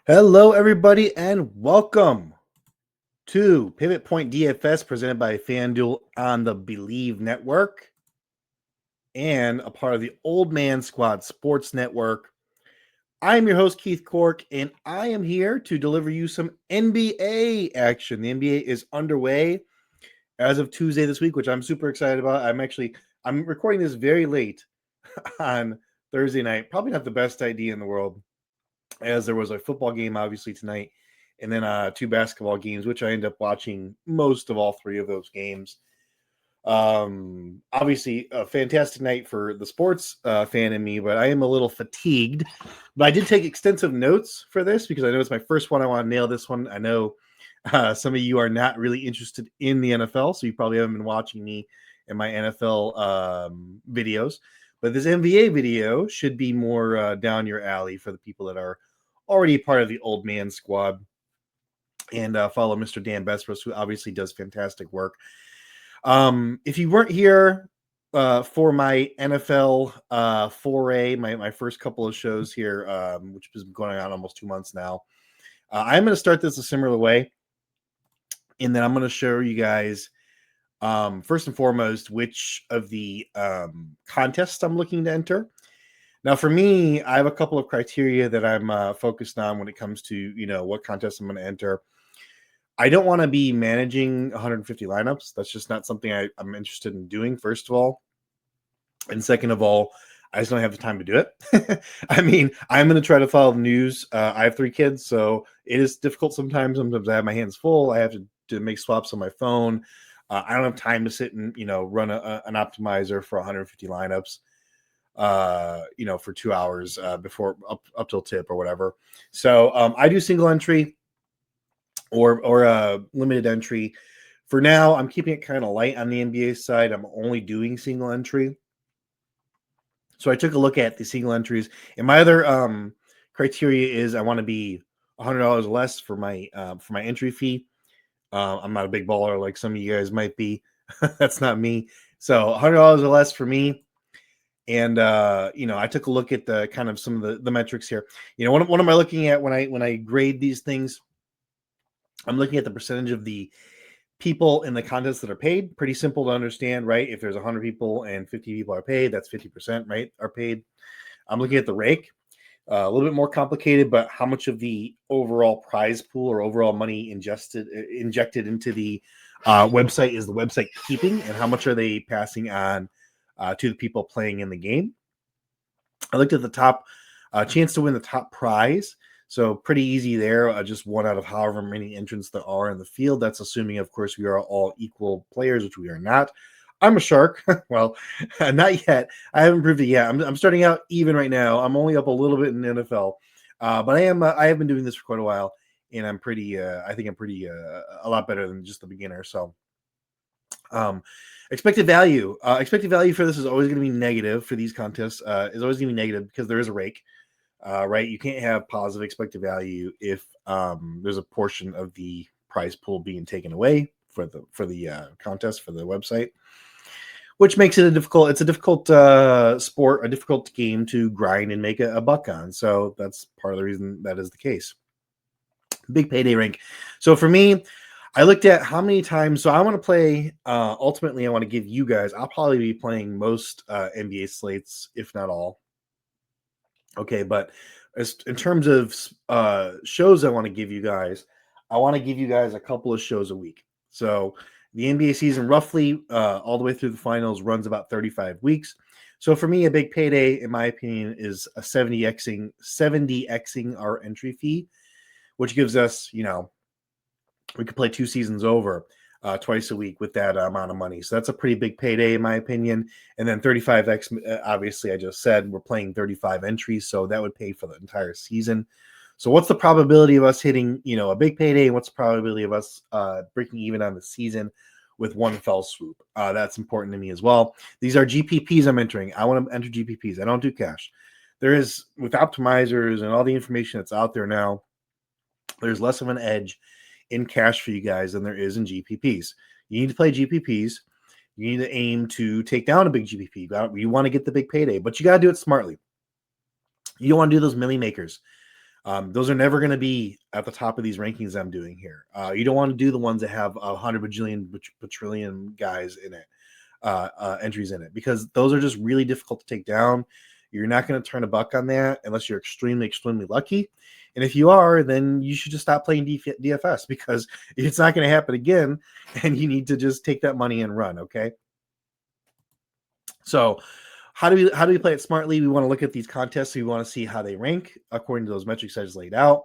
Hello, everybody, and welcome to Pivot Point DFS presented by FanDuel on the Believe Network and a part of the Old Man Squad Sports Network. I am your host, Keith Cork, and I am here to deliver you some NBA action. The NBA is underway as of Tuesday this week, which I'm super excited about. I'm recording this very late on Thursday night. Probably not the best idea in the world, as there was a football game obviously tonight, and then two basketball games, which I ended up watching most of all three of those games. Obviously a fantastic night for the sports fan in me, but I am a little fatigued. But I did take extensive notes for this because I know it's my first one. I want to nail this one. I know some of you are not really interested in the NFL, so you probably haven't been watching me in my NFL videos. But this NBA video should be more down your alley for the people that are already part of the Old Man Squad and follow Mr. Dan Besbros, who obviously does fantastic work. If you weren't here for my NFL foray, my first couple of shows here, which has been going on almost 2 months now, I'm going to start this a similar way. And then I'm going to show you guys, first and foremost, which of the contests I'm looking to enter. Now, for me, I have a couple of criteria that I'm focused on when it comes to, what contest I'm going to enter. I don't want to be managing 150 lineups. That's just not something I'm interested in doing, first of all. And second of all, I just don't have the time to do it. I mean, I'm going to try to follow the news. I have 3 kids, so it is difficult sometimes. Sometimes I have my hands full. I have to make swaps on my phone. I don't have time to sit and, run an optimizer for 150 lineups. For 2 hours before up till tip or whatever. So I do single entry or limited entry. For now, I'm keeping it kind of light on the NBA side. I'm only doing single entry. So I took a look at the single entries, and my other criteria is I want to be $100 less for my entry fee. I'm not a big baller like some of you guys might be. That's not me. So $100 or less for me. And I took a look at the kind of some of the metrics here. What am I looking at when I grade these things? I'm looking at the percentage of the people in the contest that are paid. Pretty simple to understand, right? If there's 100 people and 50 people are paid, that's 50%, right? Are paid. I'm looking at the rake. A little bit more complicated, but how much of the overall prize pool or overall money injected into the website is the website keeping, and how much are they passing on to the people playing in the game? I looked at the top chance to win the top prize. So pretty easy there. Just one out of however many entrants there are in the field. That's assuming, of course, we are all equal players, which we are not. I'm a shark. Well, not yet. I haven't proved it yet. I'm starting out even right now. I'm only up a little bit in the NFL, but I have been doing this for quite a while, and I'm pretty. I think I'm pretty a lot better than just the beginner. So, expected value. Expected value for this is always going to be negative for these contests. Is always going to be negative because there is a rake. Right? You can't have positive expected value if there's a portion of the prize pool being taken away for the contest for the website, which makes it It's a difficult sport, a difficult game to grind and make a buck on. So that's part of the reason that is the case. Big payday rank. So for me, I looked at how many times. So I want to play. Ultimately, I want to give you guys. I'll probably be playing most NBA slates, if not all. Okay, but in terms of shows I want to give you guys, I want to give you guys a couple of shows a week. So the NBA season, roughly all the way through the finals, runs about 35 weeks. So for me, a big payday, in my opinion, is a 70xing our entry fee, which gives us, we could play 2 seasons over twice a week with that amount of money. So that's a pretty big payday, in my opinion. And then 35x, obviously, I just said we're playing 35 entries, so that would pay for the entire season. So what's the probability of us hitting, a big payday? And what's the probability of us breaking even on the season with one fell swoop? That's important to me as well. These are GPPs I'm entering. I want to enter GPPs. I don't do cash. There is, with optimizers and all the information that's out there now, there's less of an edge in cash for you guys than there is in GPPs. You need to play GPPs. You need to aim to take down a big GPP. You want to get the big payday, but you got to do it smartly. You don't want to do those milli makers. Those are never going to be at the top of these rankings I'm doing here. You don't want to do the ones that have 100 bajillion guys in it, entries in it, because those are just really difficult to take down. You're not going to turn a buck on that unless you're extremely, extremely lucky. And if you are, then you should just stop playing DFS, because it's not going to happen again, and you need to just take that money and run, okay? So how do we play it smartly? We want to look at these contests. We want to see how they rank according to those metrics I just laid out.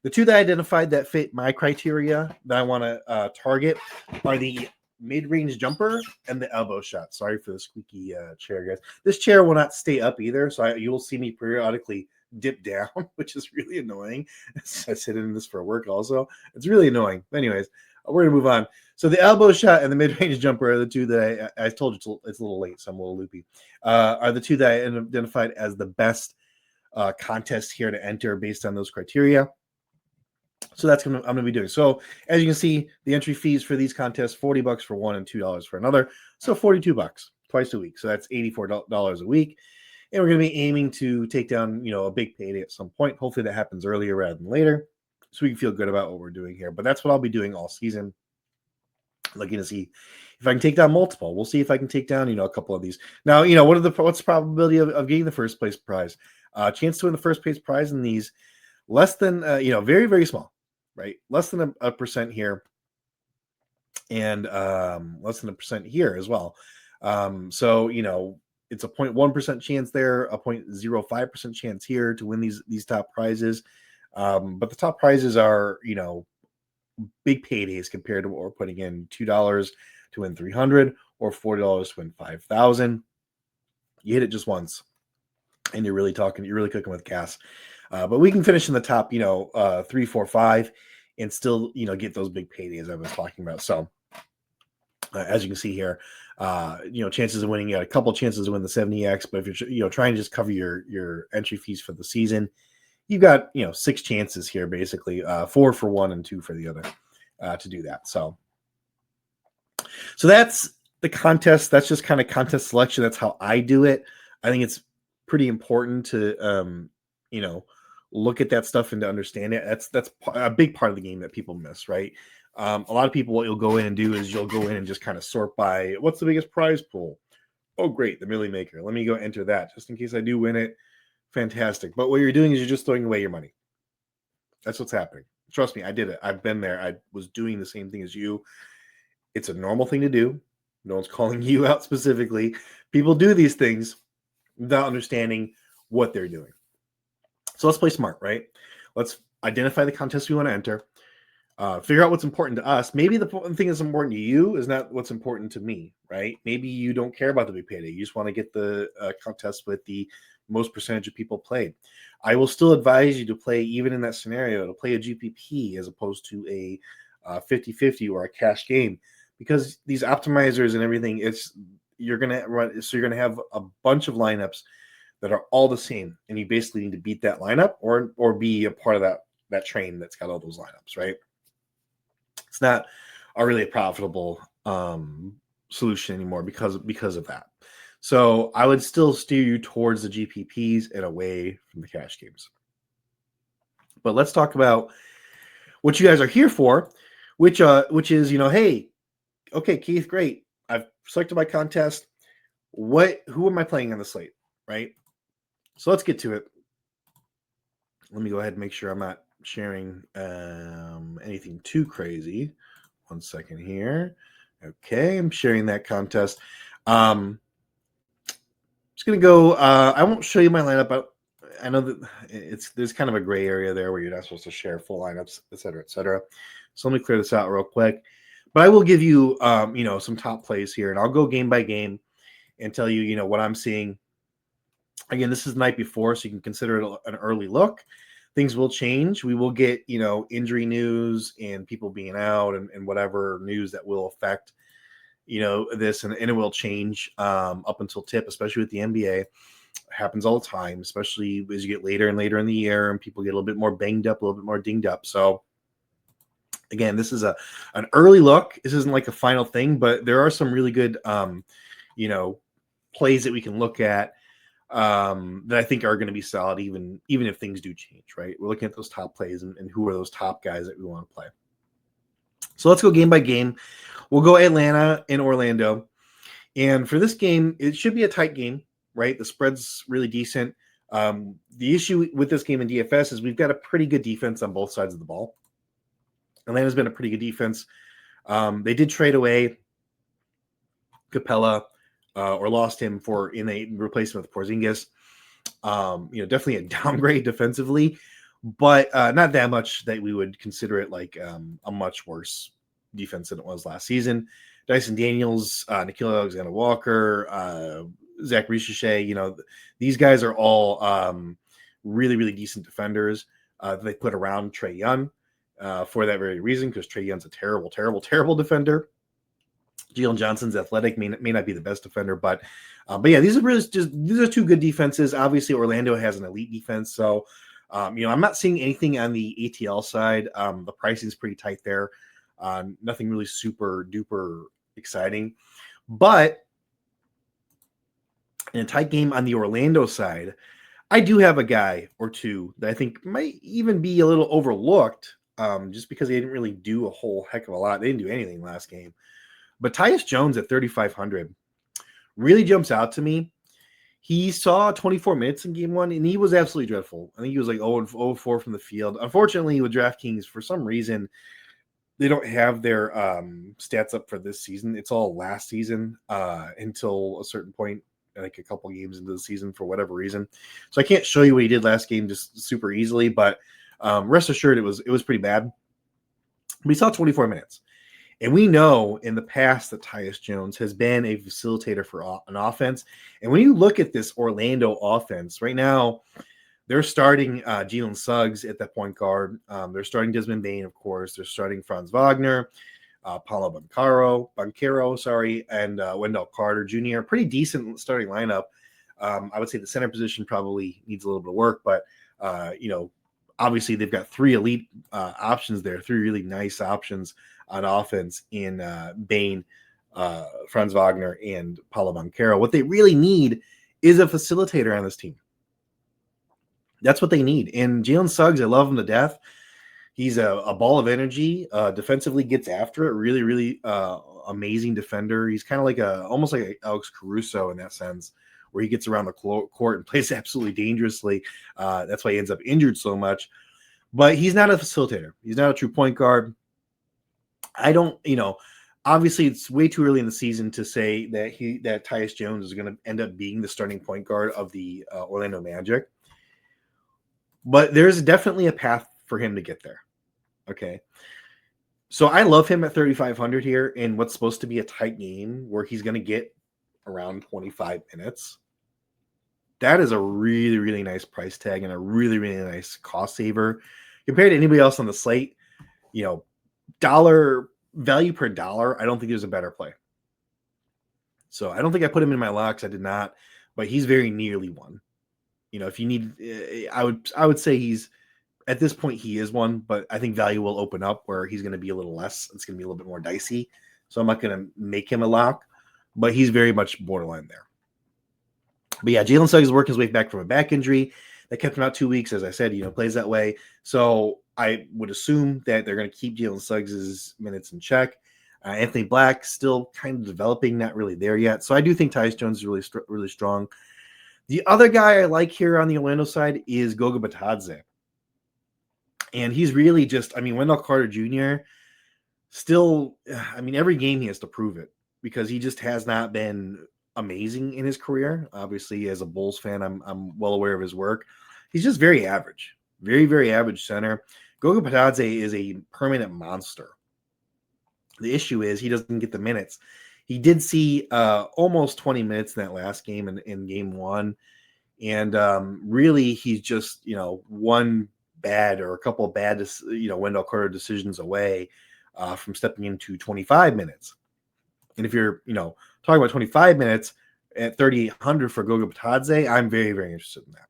The two that I identified that fit my criteria that I want to target are the mid-range jumper and the elbow shot. Sorry for the squeaky chair, guys. This chair will not stay up either, so you will see me periodically dip down, which is really annoying. I sit in this for work also. It's really annoying. Anyways, we're going to move on. So the elbow shot and the mid-range jumper are the two that I told you it's a little late, so I'm a little loopy, are the two that I identified as the best contest here to enter based on those criteria. So that's what I'm going to be doing. So as you can see, the entry fees for these contests, $40 for one and $2 for another. So $42 twice a week. So that's $84 a week. And we're going to be aiming to take down, a big payday at some point. Hopefully that happens earlier rather than later, so we can feel good about what we're doing here. But that's what I'll be doing all season. Looking to see if I can take down multiple. We'll see if I can take down, a couple of these. Now, what's the probability of getting the first place prize? Chance to win the first place prize in these, less than, very, very small, right? Less than a percent here, and less than a percent here as well. So, it's a 0.1% chance there, a 0.05% chance here to win these top prizes. But the top prizes are, big paydays compared to what we're putting in. $2 to win 300 or $40 to win 5,000. You hit it just once, and you're really cooking with gas. But we can finish in the top, 3, 4, 5, and still, get those big paydays I was talking about. So as you can see here, chances of winning, a couple chances to win the 70x, but if you're trying to just cover your entry fees for the season, you've got 6 chances here, basically 4 for one and 2 for the other to do that. So that's the contest. That's just kind of contest selection. That's how I do it. I think it's pretty important to look at that stuff and to understand it. That's a big part of the game that people miss, right? A lot of people, what you'll go in and do is you'll go in and just kind of sort by what's the biggest prize pool. Oh, great, the Millie Maker. Let me go enter that just in case I do win it. Fantastic. But what you're doing is you're just throwing away your money. That's what's happening. Trust me, I did it. I've been there. I was doing the same thing as you. It's a normal thing to do. No one's calling you out specifically. People do these things without understanding what they're doing. So let's play smart, right? Let's identify the contest we want to enter. Figure out what's important to us. Maybe the thing that's important to you is not what's important to me, right? Maybe you don't care about the big payday. You just want to get the contest with the most percentage of people played. I will still advise you to play, even in that scenario, to play a GPP as opposed to a 50-50 or a cash game, because these optimizers and everything, you're going to have a bunch of lineups that are all the same, and you basically need to beat that lineup or be a part of that train that's got all those lineups, right? It's not really a profitable solution anymore because of that. So I would still steer you towards the GPPs and away from the cash games. But let's talk about what you guys are here for, which is, hey, okay, Keith, great. I've selected my contest. Who am I playing on the slate, right? So let's get to it. Let me go ahead and make sure I'm not sharing anything too crazy. 1 second here. Okay, I'm sharing that contest. Just going to go, I won't show you my lineup, but I know that there's kind of a gray area there where you're not supposed to share full lineups, et cetera, et cetera. So let me clear this out real quick. But I will give you, some top plays here, and I'll go game by game and tell you, what I'm seeing. Again, this is the night before, so you can consider it an early look. Things will change. We will get, injury news and people being out and whatever news that will affect, this, and it will change up until tip, especially with the NBA. It happens all the time, especially as you get later and later in the year and people get a little bit more banged up, a little bit more dinged up. So again, this is an early look. This isn't like a final thing, but there are some really good, plays that we can look at that I think are going to be solid, even if things do change, right? We're looking at those top plays and who are those top guys that we want to play. So let's go game by game. We'll go Atlanta and Orlando. And for this game, it should be a tight game, right? The spread's really decent. The issue with this game in DFS is we've got a pretty good defense on both sides of the ball. Atlanta's been a pretty good defense. They did trade away Capella or lost him in a replacement with Porzingis. Definitely a downgrade defensively, but not that much that we would consider it like a much worse defense than it was last season. Dyson Daniels, Nikhil Alexander-Walker, Zach Richeche, these guys are all really, really decent defenders that they put around Trae Young for that very reason, because Trae Young's a terrible, terrible, terrible defender. Jalen Johnson's athletic, may not be the best defender, but yeah, these are two good defenses. Obviously, Orlando has an elite defense, so I'm not seeing anything on the ATL side. The pricing is pretty tight there. Nothing really super duper exciting, but in a tight game on the Orlando side, I do have a guy or two that I think might even be a little overlooked, just because they didn't really do a whole heck of a lot. They didn't do anything last game. But Tyus Jones at 3,500 really jumps out to me. He saw 24 minutes in game one, and he was absolutely dreadful. I think he was like 0-4 from the field. Unfortunately, with DraftKings, for some reason, they don't have their stats up for this season. It's all last season until a certain point, like a couple games into the season for whatever reason. So I can't show you what he did last game just super easily, but rest assured it was pretty bad. But he saw 24 minutes. And we know in the past that Tyus Jones has been a facilitator for an offense. And when you look at this Orlando offense right now, they're starting Jalen Suggs at that point guard. They're starting Desmond Bane, of course. They're starting Franz Wagner, Paulo Banchero, and Wendell Carter Jr. Pretty decent starting lineup. I would say the center position probably needs a little bit of work, but obviously they've got three elite options there, three really nice options on offense in Bane, Franz Wagner, and Paulo Banchero. What they really need is a facilitator on this team. That's what they need. And Jalen Suggs, I love him to death. He's a ball of energy. Defensively, gets after it. Really, really amazing defender. He's kind of like almost like Alex Caruso in that sense, where he gets around the court and plays absolutely dangerously. That's why he ends up injured so much. But he's not a facilitator. He's not a true point guard. Obviously it's way too early in the season to say that Tyus Jones is going to end up being the starting point guard of the Orlando Magic. But there's definitely a path for him to get there. Okay. So I love him at 3,500 here in what's supposed to be a tight game where he's going to get around 25 minutes. That is a really, really nice price tag and a really, really nice cost saver compared to anybody else on the slate. Dollar value per dollar, I don't think there's a better play. So I don't think I put him in my locks. I did not, but he's very nearly one. If you need, I would say he's at this point he is one, but I think value will open up where he's going to be a little less. It's going to be a little bit more dicey. So I'm not going to make him a lock, but he's very much borderline there. But yeah, Jalen Suggs is working his way back from a back injury that kept him out 2 weeks. As I said, plays that way. So I would assume that they're going to keep Jalen Suggs' minutes in check. Anthony Black still kind of developing, not really there yet. So I do think Tyus Jones is really, really strong. The other guy I like here on the Orlando side is Goga Bitadze. And he's really just, Wendell Carter Jr. still, every game he has to prove it because he just has not been amazing in his career. Obviously, as a Bulls fan, I'm well aware of his work. He's just very average, very, very average center. Goga Bitadze is a permanent monster. The issue is he doesn't get the minutes. He did see almost 20 minutes in that last game in game one. And really, he's just, one bad or a couple of bad, Wendell Carter decisions away from stepping into 25 minutes. And if you're, talking about 25 minutes at 3,800 for Goga Bitadze, I'm very, very interested in that.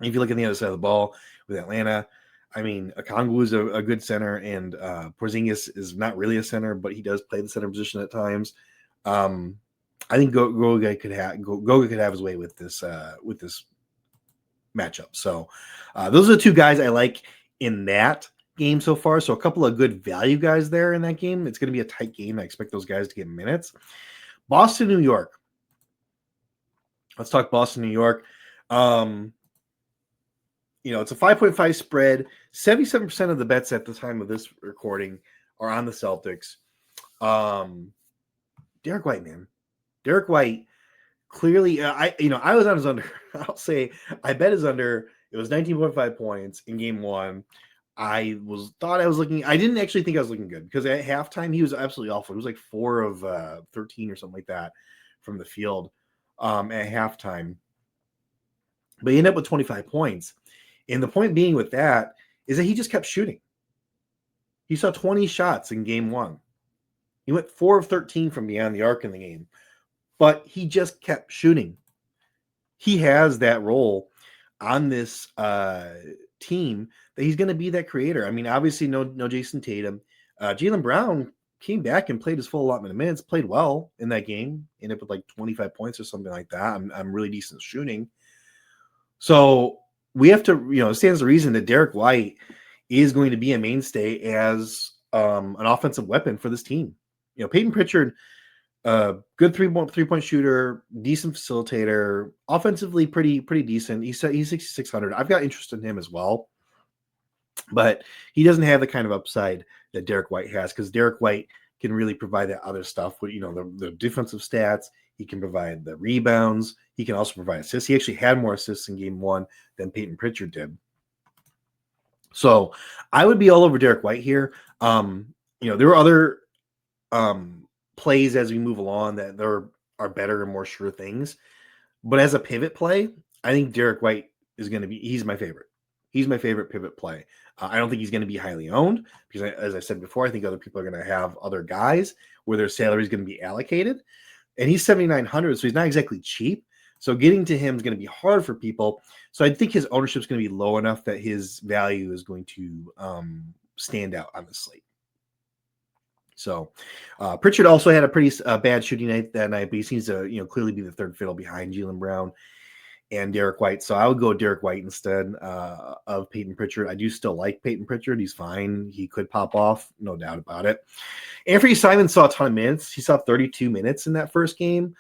And if you look at the other side of the ball with Atlanta, Okongwu is a good center, and Porzingis is not really a center, but he does play the center position at times. I think Goga could have his way with this matchup. So those are the two guys I like in that game so far. So a couple of good value guys there in that game. It's going to be a tight game. I expect those guys to get minutes. Boston, New York. Let's talk Boston, New York. It's a 5.5 spread. 77% of the bets at the time of this recording are on the Celtics. Derek White, man. Derek White clearly, I was on his under. I'll say I bet his under. It was 19.5 points in game one. I didn't actually think I was looking good because at halftime he was absolutely awful. He was like 4 of 13 or something like that from the field at halftime. But he ended up with 25 points. And the point being with that is that he just kept shooting. He saw 20 shots in game one. He went 4 of 13 from beyond the arc in the game. But he just kept shooting. He has that role on this team that he's going to be that creator. I mean, obviously, no Jason Tatum. Jaylen Brown came back and played his full allotment of minutes, played well in that game, ended up with like 25 points or something like that. I'm really decent shooting. So we have to, it stands to reason that Derek White is going to be a mainstay as an offensive weapon for this team. Peyton Pritchard, good three-point shooter, decent facilitator, offensively pretty decent. He's 6,600. I've got interest in him as well, but he doesn't have the kind of upside that Derek White has because Derek White can really provide that other stuff with the defensive stats. He can provide the rebounds. He can also provide assists. He actually had more assists in game one than Peyton Pritchard did. So I would be all over Derek White here. There were other plays as we move along that there are better and more sure things. But as a pivot play, I think Derek White is going to be, he's my favorite. He's my favorite pivot play. I don't think he's going to be highly owned because, as I said before, I think other people are going to have other guys where their salary is going to be allocated. And he's 7,900, so he's not exactly cheap. So getting to him is going to be hard for people. So I think his ownership is going to be low enough that his value is going to stand out on the slate. So Pritchard also had a pretty bad shooting night that night, but he seems to clearly be the third fiddle behind Jaylen Brown and Derek White. So I would go Derek White instead of Peyton Pritchard. I do still like Peyton Pritchard. He's fine. He could pop off, no doubt about it. Anthony Simons saw a ton of minutes. He saw 32 minutes in that first game,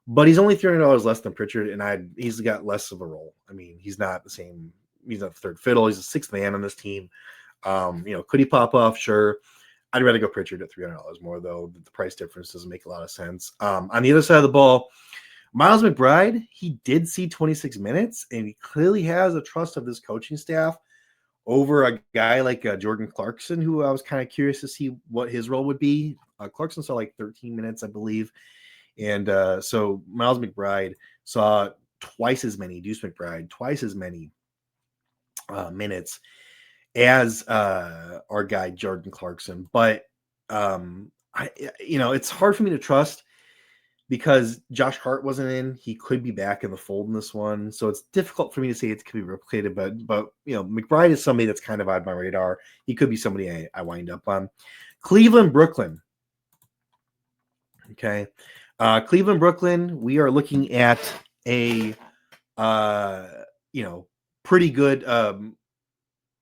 but he's only $300 less than Pritchard, and he's got less of a role. I mean, he's not the same. He's not the third fiddle. He's the sixth man on this team. Could he pop off? Sure. I'd rather go Pritchard at $300 more, though. The price difference doesn't make a lot of sense. On the other side of the ball, Miles McBride, he did see 26 minutes, and he clearly has a trust of this coaching staff over a guy like Jordan Clarkson, who I was kind of curious to see what his role would be. Clarkson saw like 13 minutes, I believe. And so Miles McBride saw twice as many minutes as our guy Jordan Clarkson. But it's hard for me to trust because Josh Hart wasn't in. He could be back in the fold in this one. So it's difficult for me to say it could be replicated, but McBride is somebody that's kind of on my radar. He could be somebody I wind up on. Cleveland, Brooklyn. Okay. Cleveland, Brooklyn, we are looking at a pretty good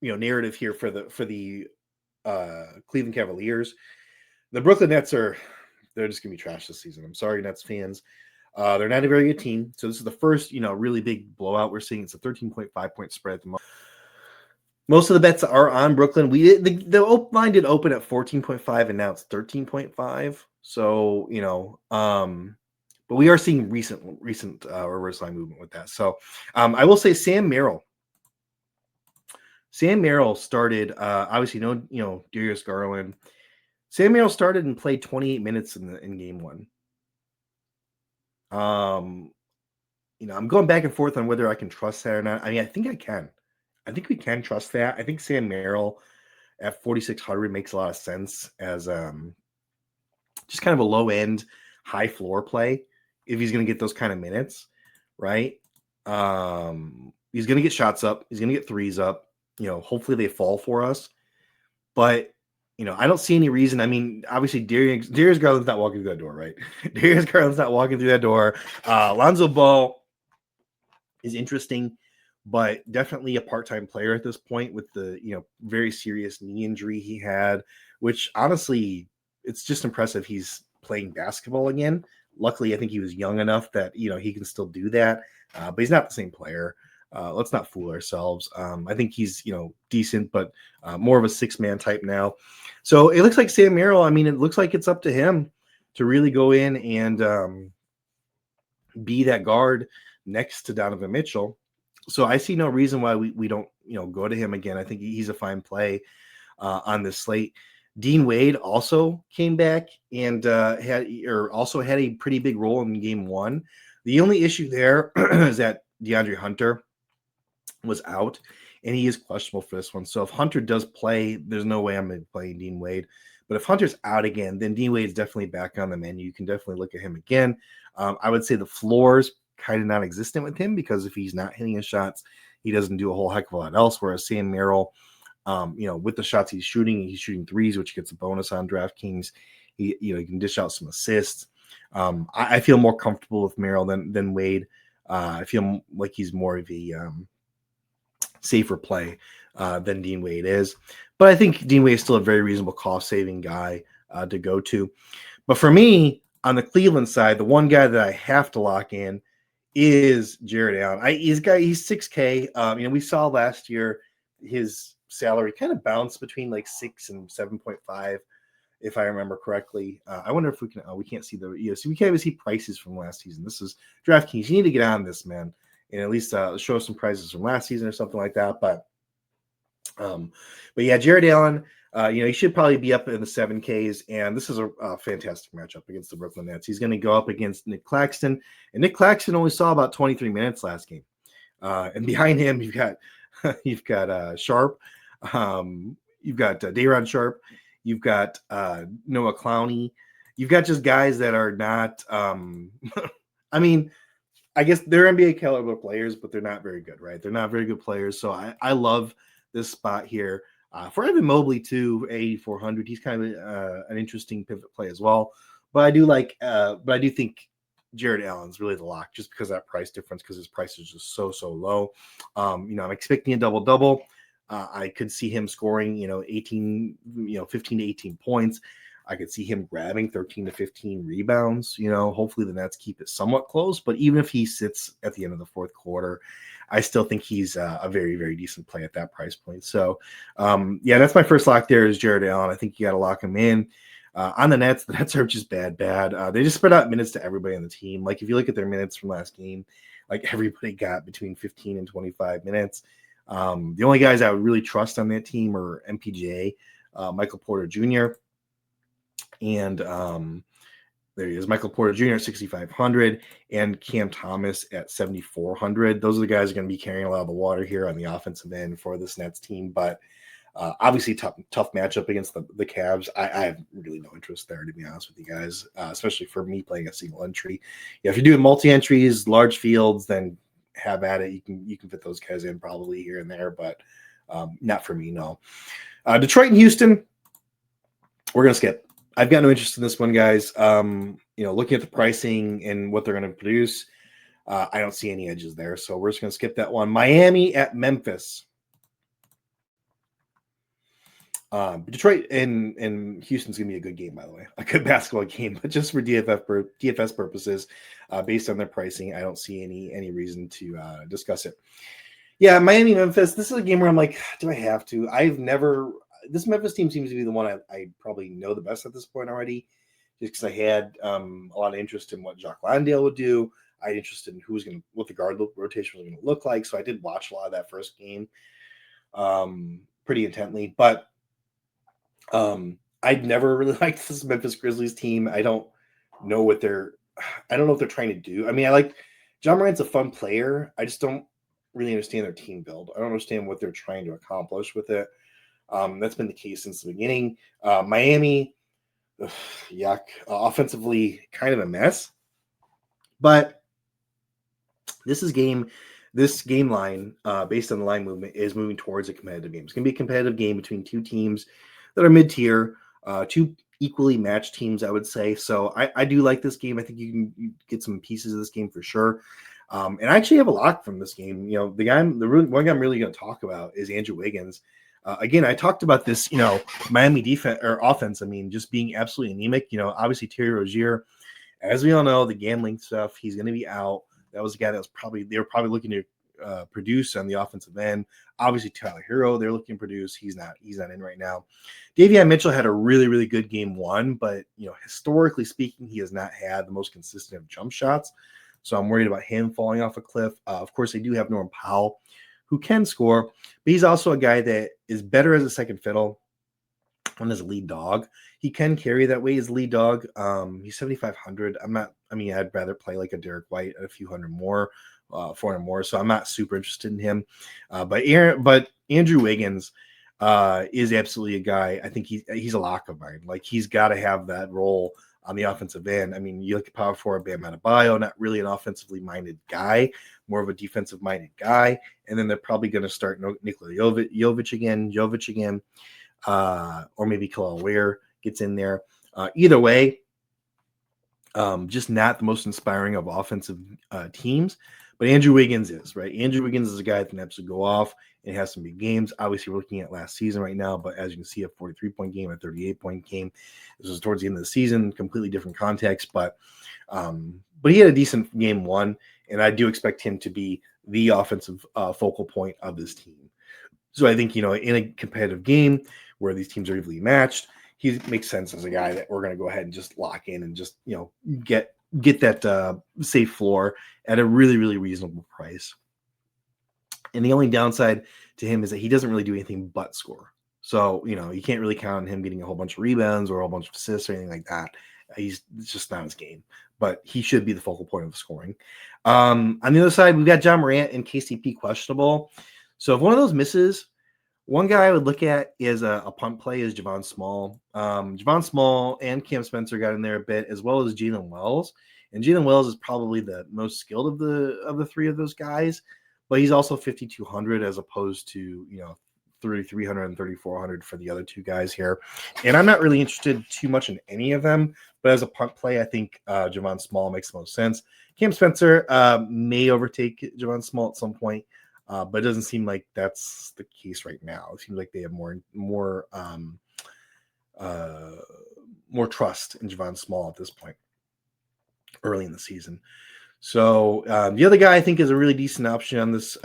narrative here for the Cleveland Cavaliers. The Brooklyn Nets they're just gonna be trash this season. I'm sorry, Nets fans. They're not a very good team. So this is the first really big blowout we're seeing. It's a 13.5 point spread at the moment. Most of the bets are on Brooklyn. The line did open at 14.5 and now it's 13.5. So but we are seeing recent reverse line movement with that. So I will say Sam Merrill started, obviously, Darius Garland. Sam Merrill started and played 28 minutes in game one. I'm going back and forth on whether I can trust that or not. I mean, I think I can. I think we can trust that. I think Sam Merrill at 4,600 makes a lot of sense as just kind of a low end, high floor play if he's going to get those kind of minutes, right? He's going to get shots up. He's going to get threes up. Hopefully they fall for us. But I don't see any reason. I mean, obviously, Darius Garland's not walking through that door, right? Darius Garland's not walking through that door. Lonzo Ball is interesting, but definitely a part-time player at this point with the very serious knee injury he had, which honestly, it's just impressive he's playing basketball again. Luckily, I think he was young enough that he can still do that, but he's not the same player. Let's not fool ourselves. I think he's decent, but more of a six-man type now. So it looks like Sam Merrill. I mean, it looks like it's up to him to really go in and be that guard next to Donovan Mitchell. So I see no reason why we don't go to him again. I think he's a fine play on this slate. Dean Wade also came back and had a pretty big role in game one. The only issue there is that DeAndre Hunter was out and he is questionable for this one. So if Hunter does play, there's no way I'm going to be playing Dean Wade. But if Hunter's out again, then Dean Wade's definitely back on the menu. You can definitely look at him again. I would say the floor's kind of non-existent with him because if he's not hitting his shots, he doesn't do a whole heck of a lot else. Whereas Sam Merrill, with the shots he's shooting threes, which gets a bonus on DraftKings. He can dish out some assists. I feel more comfortable with Merrill than Wade. I feel like he's more of a safer play than Dean Wade is. But I think Dean Wade is still a very reasonable cost-saving guy to go to. But for me, on the Cleveland side, the one guy that I have to lock in is Jared Allen. He's 6K. We saw last year his salary kind of bounced between like 6 and 7.5, if I remember correctly. I wonder if we can't see we can't even see prices from last season. This is DraftKings. You need to get on this, man, and at least show some prices from last season or something like that. But yeah, Jared Allen, he should probably be up in the 7Ks, and this is a fantastic matchup against the Brooklyn Nets. He's going to go up against Nick Claxton, and Nick Claxton only saw about 23 minutes last game. And behind him, you've got Sharp, you've got Day'Ron Sharp, you've got Noah Clowney, you've got just guys that are not. I mean, I guess they're NBA caliber players, but they're not very good, right? They're not very good players. So I love this spot here. For Evan Mobley, too, 8,400. He's kind of an interesting pivot play as well. But I do think Jared Allen's really the lock just because of that price difference, because his price is just so low. I'm expecting a double-double. I could see him scoring, 15 to 18 points. I could see him grabbing 13 to 15 rebounds. Hopefully the Nets keep it somewhat close. But even if he sits at the end of the fourth quarter, I still think he's a very, very decent play at that price point. So, that's my first lock there is Jared Allen. I think you got to lock him in. On the Nets are just bad. They just spread out minutes to everybody on the team. Like, if you look at their minutes from last game, like everybody got between 15 and 25 minutes. The only guys I would really trust on that team are MPJ, Michael Porter Jr., and there he is, Michael Porter Jr. at 6,500 and Cam Thomas at 7,400. Those are the guys who are going to be carrying a lot of the water here on the offensive end for this Nets team. But obviously, tough matchup against the Cavs. I have really no interest there, to be honest with you guys, especially for me playing a single entry. Yeah, if you're doing multi-entries, large fields, then have at it. You can fit those guys in probably here and there, but not for me, no. Detroit and Houston, we're going to skip. I've got no interest in this one, guys. Looking at the pricing and what they're going to produce, I don't see any edges there. So we're just going to skip that one. Miami at Memphis. Detroit and Houston's going to be a good game, by the way. A good basketball game. But just for DFS purposes, based on their pricing, I don't see any reason to discuss it. Yeah, Miami-Memphis. This is a game where I'm like, do I have to? This Memphis team seems to be the one I probably know the best at this point already, just because I had a lot of interest in what Jacques Landale would do. I had interest in what the guard rotation was going to look like. So I did watch a lot of that first game pretty intently. But I'd never really liked this Memphis Grizzlies team. I don't know what they're trying to do. I mean, I like John Morant's a fun player. I just don't really understand their team build. I don't understand what they're trying to accomplish with it. That's been the case since the beginning. Miami, yuck. Offensively, kind of a mess. But this game line, based on the line movement, is moving towards a competitive game. It's going to be a competitive game between two teams that are mid-tier, two equally matched teams, I would say. So I do like this game. I think you can get some pieces of this game for sure. And I actually have a lock from this game. You know, one guy I'm really going to talk about is Andrew Wiggins. Again, I talked about this, you know, Miami defense or offense. I mean, just being absolutely anemic. You know, obviously Terry Rozier, as we all know, the gambling stuff, he's going to be out. That was a guy that they were probably looking to produce on the offensive end. Obviously, Tyler Hero, they're looking to produce. He's not in right now. Davion Mitchell had a really, really good game one, but you know, historically speaking, he has not had the most consistent of jump shots. So I'm worried about him falling off a cliff. Of course, they do have Norm Powell, who can score, but he's also a guy that is better as a second fiddle and as a lead dog. He can carry that way as lead dog. He's 7,500. I'd rather play like a Derek White at a few hundred more, 400 more. So I'm not super interested in him. But Andrew Wiggins is absolutely a guy. I think he's a lock of mine. Like, he's got to have that role on the offensive end. I mean, you look at power forward Bam Adebayo, not really an offensively minded guy, more of a defensive minded guy. And then they're probably going to start Nikola Jovic again, or maybe Khalil Ware gets in there. Either way, just not the most inspiring of offensive teams. But Andrew Wiggins is, right? Andrew Wiggins is a guy that can absolutely go off and has some big games. Obviously, we're looking at last season right now, but as you can see, a 43-point game, a 38-point game. This was towards the end of the season, completely different context, but he had a decent game one, and I do expect him to be the offensive focal point of this team. So I think, you know, in a competitive game where these teams are evenly matched, he makes sense as a guy that we're going to go ahead and just lock in and just, you know, get that safe floor at a really, really reasonable price. And the only downside to him is that he doesn't really do anything but score. So, you know, you can't really count on him getting a whole bunch of rebounds or a whole bunch of assists or anything like that. It's just not his game, but he should be the focal point of the scoring. On the other side, we've got John Morant and KCP questionable. So if one of those misses, one guy I would look at is a punt play is Javon Small. Javon Small and Cam Spencer got in there a bit, as well as Jalen Wells. And Jalen Wells is probably the most skilled of the three of those guys, but he's also 5,200 as opposed to, you know, 3,300 and 3,400 for the other two guys here. And I'm not really interested too much in any of them, but as a punt play, I think Javon Small makes the most sense. Cam Spencer may overtake Javon Small at some point. But it doesn't seem like that's the case right now. It seems like they have more trust in Javon Small at this point, early in the season. So the other guy I think is a really decent option on this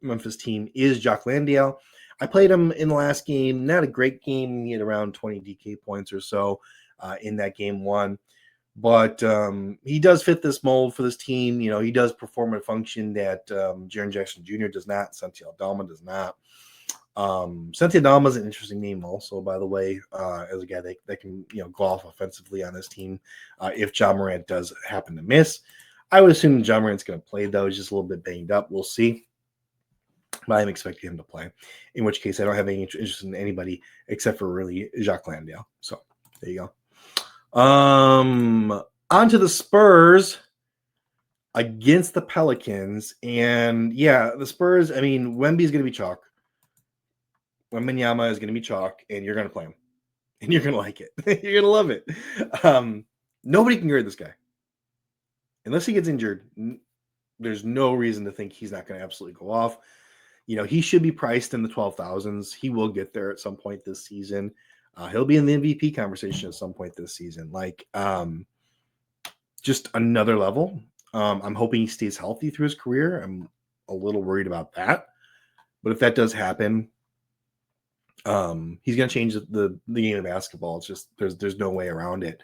Memphis team is Jock Landale. I played him in the last game. Not a great game. He had around 20 DK points or so in that game one. But he does fit this mold for this team. You know, he does perform a function that Jaren Jackson Jr. does not. Santi Aldama does not. Santi Aldama is an interesting name also, by the way, as a guy that can, you know, go off offensively on this team if John Morant does happen to miss. I would assume John Morant's going to play, though. He's just a little bit banged up. We'll see. But I'm expecting him to play, in which case I don't have any interest in anybody except for really Jacques Landale. So there you go. On to the Spurs against the Pelicans. And yeah, the Spurs, I mean, Wemby's going to be chalk. Wembanyama is going to be chalk, and you're going to play him. And you're going to like it. You're going to love it. Nobody can guard this guy. Unless he gets injured, there's no reason to think he's not going to absolutely go off. You know, he should be priced in the 12,000s. He will get there at some point this season. He'll be in the MVP conversation at some point this season. Like, just another level. I'm hoping he stays healthy through his career. I'm a little worried about that. But if that does happen, he's going to change the game of basketball. It's just there's no way around it.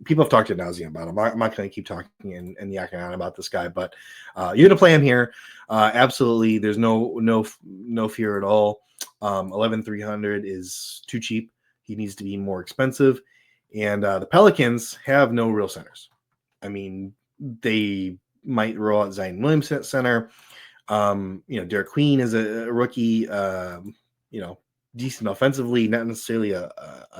People have talked to nauseam about him. I'm not going to keep talking and yakking on about this guy, but you're going to play him here. Absolutely. There's no fear at all. 11,300 is too cheap. He needs to be more expensive. And the Pelicans have no real centers. I mean, they might roll out Zion Williams at center. You know, Derek Queen is a rookie, you know, decent offensively, not necessarily a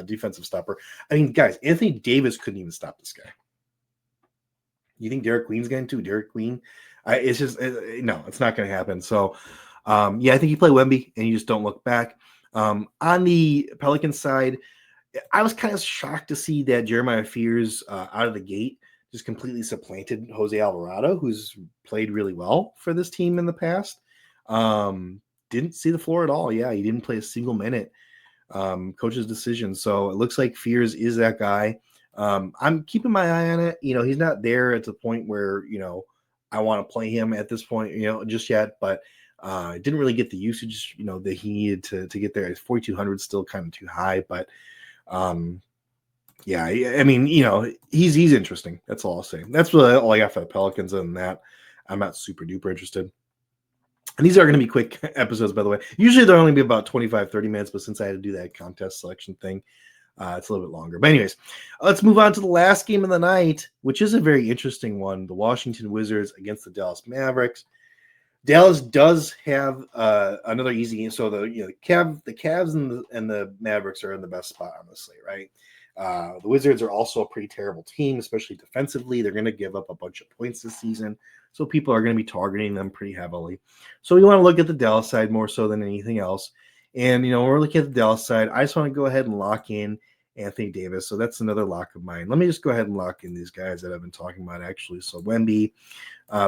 defensive stopper. I mean, guys, Anthony Davis couldn't even stop this guy. You think Derek Queen's going to? Derek Queen? No, it's not going to happen. So, yeah, I think you play Wemby and you just don't look back. On the Pelicans side, I was kind of shocked to see that Jeremiah Fears out of the gate just completely supplanted Jose Alvarado, who's played really well for this team in the past. Didn't see the floor at all. Yeah, he didn't play a single minute. Coach's decision. So it looks like Fears is that guy. I'm keeping my eye on it. He's not there at the point where, I want to play him at this point, just yet, but didn't really get the usage, that he needed to get there. 4,200 still kind of too high, but yeah, I mean, he's interesting. That's all I'll say. That's really all I got for the Pelicans. Other than that, I'm not super duper interested. And these are going to be quick episodes, by the way. Usually they'll only be about 25, 30 minutes, but since I had to do that contest selection thing, it's a little bit longer. But anyways, let's move on to the last game of the night, which is a very interesting one. The Washington Wizards against the Dallas Mavericks. Dallas does have another easy game. So the Cavs and the Mavericks are in the best spot on the slate, right? The Wizards are also a pretty terrible team, especially defensively. They're going to give up a bunch of points this season, so people are going to be targeting them pretty heavily. So we want to look at the Dallas side more so than anything else. And, when we're looking at the Dallas side, I just want to go ahead and lock in Anthony Davis. So that's another lock of mine. Let me just go ahead and lock in these guys that I've been talking about, actually. So Wemby,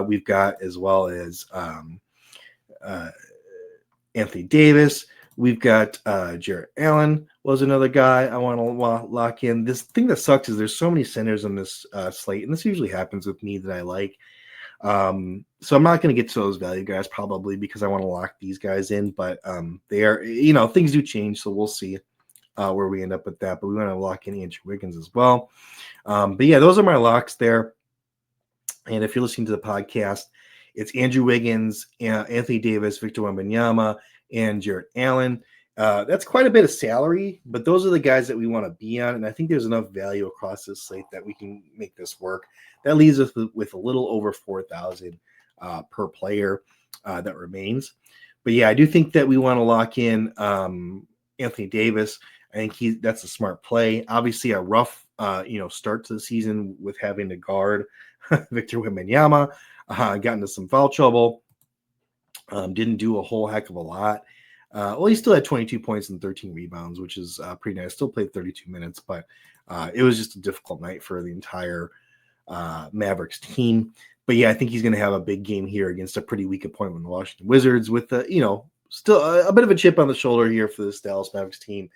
we've got, as well as Anthony Davis. We've got Jarrett Allen was another guy I want to lock in. This thing that sucks is there's so many centers on this slate, and this usually happens with me that I like. So I'm not going to get to those value guys probably because I want to lock these guys in, but they are, things do change, so we'll see where we end up with that. But we want to lock in Andrew Wiggins as well. But yeah, those are my locks there. And if you're listening to the podcast, it's Andrew Wiggins, Anthony Davis, Victor Wembanyama, and Jarrett Allen. That's quite a bit of salary, but those are the guys that we want to be on. And I think there's enough value across this slate that we can make this work. That leaves us with a little over 4,000 per player that remains. But yeah, I do think that we want to lock in Anthony Davis. I think that's a smart play. Obviously, a rough start to the season with having to guard Victor Wembanyama. Got into some foul trouble. Didn't do a whole heck of a lot. He still had 22 points and 13 rebounds, which is pretty nice. Still played 32 minutes, but it was just a difficult night for the entire Mavericks team. But yeah, I think he's going to have a big game here against a pretty weak opponent in the Washington Wizards with still a bit of a chip on the shoulder here for this Dallas Mavericks team,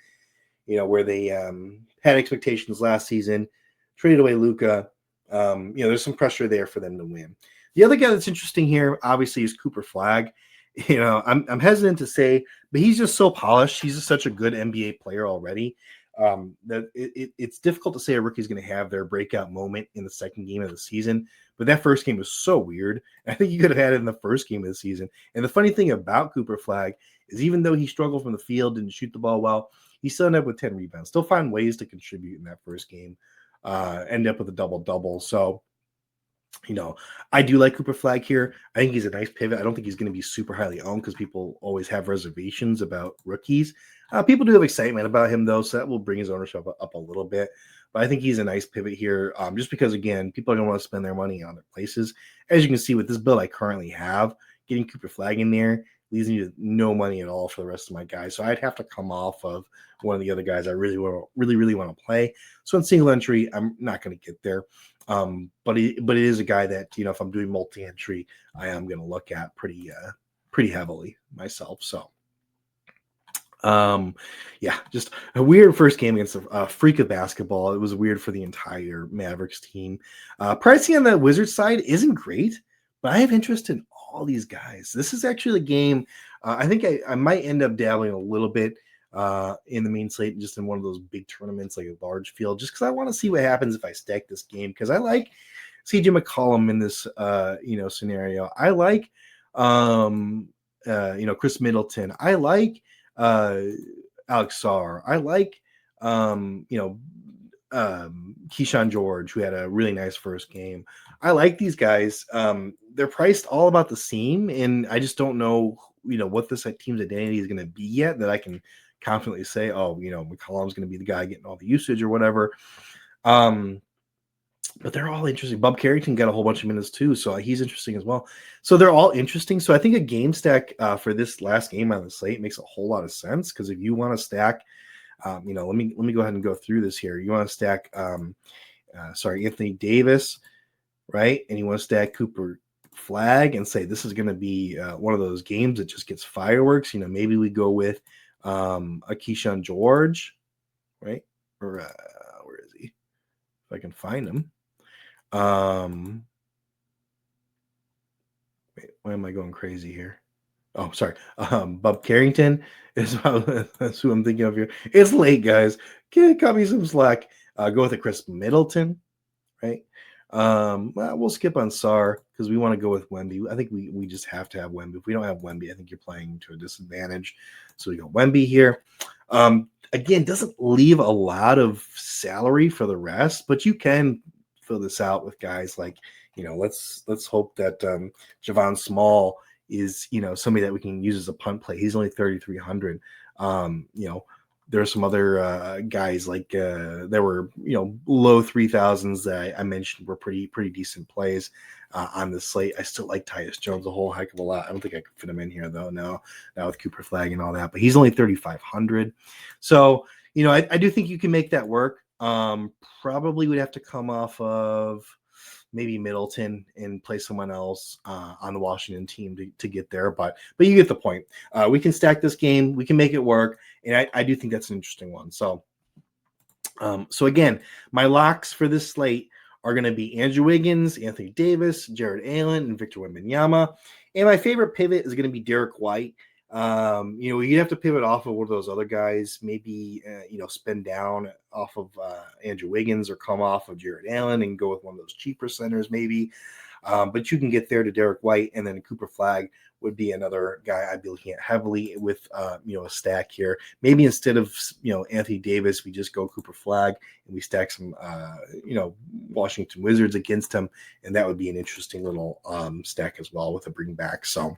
where they had expectations last season, traded away Luka. There's some pressure there for them to win. The other guy that's interesting here, obviously, is Cooper Flagg. I'm hesitant to say, but he's just so polished. He's just such a good NBA player already that it's difficult to say a rookie's going to have their breakout moment in the second game of the season. But that first game was so weird. I think you could have had it in the first game of the season. And the funny thing about Cooper Flagg is even though he struggled from the field, didn't shoot the ball well, he still ended up with 10 rebounds. Still find ways to contribute in that first game. End up with a double-double. So, I do like Cooper Flagg here. I think he's a nice pivot. I don't think he's going to be super highly owned because people always have reservations about rookies. People do have excitement about him, though, so that will bring his ownership up a little bit. But I think he's a nice pivot here just because, again, people are going to want to spend their money on other places. As you can see with this build I currently have, getting Cooper Flagg in there leaves me with no money at all for the rest of my guys. So I'd have to come off of one of the other guys I really want to play. So in single entry, I'm not going to get there. But it is a guy that, if I'm doing multi-entry, I am going to look at pretty heavily myself. So, just a weird first game against a freak of basketball. It was weird for the entire Mavericks team. Pricing on the Wizards side isn't great, but I have interest in all these guys. This is actually a game. I think I might end up dabbling a little bit in the main slate, just in one of those big tournaments, like a large field, just because I want to see what happens if I stack this game. Because I like CJ McCollum in this, scenario. I like, Chris Middleton. I like Alex Sarr. I like, Keyshawn George, who had a really nice first game. I like these guys. They're priced all about the same, and I just don't know, what this team's identity is going to be yet that I can confidently say, McCollum's going to be the guy getting all the usage or whatever. but they're all interesting. Bob Carrington got a whole bunch of minutes too, so he's interesting as well. So they're all interesting. So I think a game stack for this last game on the slate makes a whole lot of sense, because if you want to stack, let me go ahead and go through this here. You want to stack, Anthony Davis, right? And you want to stack Cooper Flag and say this is going to be one of those games that just gets fireworks. Maybe we go with a Keyshawn George, right? Or where is he? If I can find him. Wait, why am I going crazy here? Oh, sorry. Bob Carrington is that's who I'm thinking of here. It's late, guys. Cut me some slack. Go with a Chris Middleton, right? We'll skip on Sar because we want to go with Wemby. I think we just have to have Wemby. If we don't have Wemby, I think you're playing to a disadvantage. So we go Wemby here. Again, doesn't leave a lot of salary for the rest, but you can fill this out with guys like, let's hope that Javon Small is, somebody that we can use as a punt play. He's only 3,300. There are some other guys like there were, low 3,000s that I mentioned were pretty decent plays on the slate. I still like Tyus Jones a whole heck of a lot. I don't think I could fit him in here though. Now with Cooper Flag and all that, but he's only 3,500. So, I do think you can make that work. Probably would have to come off of maybe Middleton and play someone else on the Washington team to get there. But you get the point. We can stack this game. We can make it work. And I do think that's an interesting one. So again, my locks for this slate are going to be Andrew Wiggins, Anthony Davis, Jared Allen, and Victor Wembanyama. And my favorite pivot is going to be Derek White. You have to pivot off of one of those other guys, maybe, spin down off of Andrew Wiggins or come off of Jared Allen and go with one of those cheaper centers, maybe. But you can get there to Derek White, and then Cooper Flag would be another guy I'd be looking at heavily with, a stack here. Maybe instead of, Anthony Davis, we just go Cooper Flag and we stack some, Washington Wizards against him. And that would be an interesting little stack as well with a bring back. So,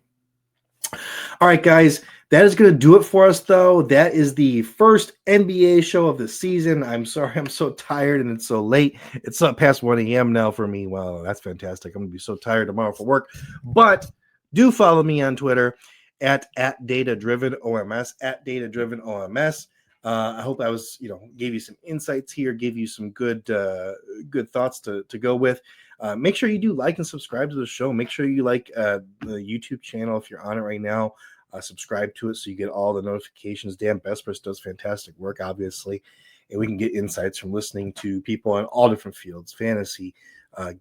all right, guys, that is going to do it for us, though. That is the first NBA show of the season. I'm sorry, I'm so tired and it's so late. It's up past 1 a.m. now for me. Well, that's fantastic. I'm going to be so tired tomorrow for work. But do follow me on Twitter at DataDrivenOMS, at DataDrivenOMS. I hope I was, gave you some insights here, gave you some good thoughts to go with. Make sure you do like and subscribe to the show. Make sure you like the YouTube channel if you're on it right now. Subscribe to it so you get all the notifications. Dan Bespris does fantastic work, obviously, and we can get insights from listening to people in all different fields: fantasy,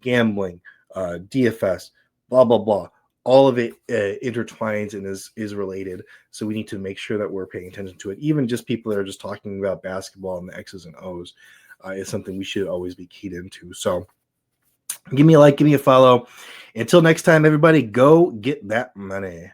gambling, DFS, blah blah blah. All of it intertwines and is related. So we need to make sure that we're paying attention to it. Even just people that are just talking about basketball and the X's and O's is something we should always be keyed into. So give me a like, give me a follow. Until next time, everybody, go get that money.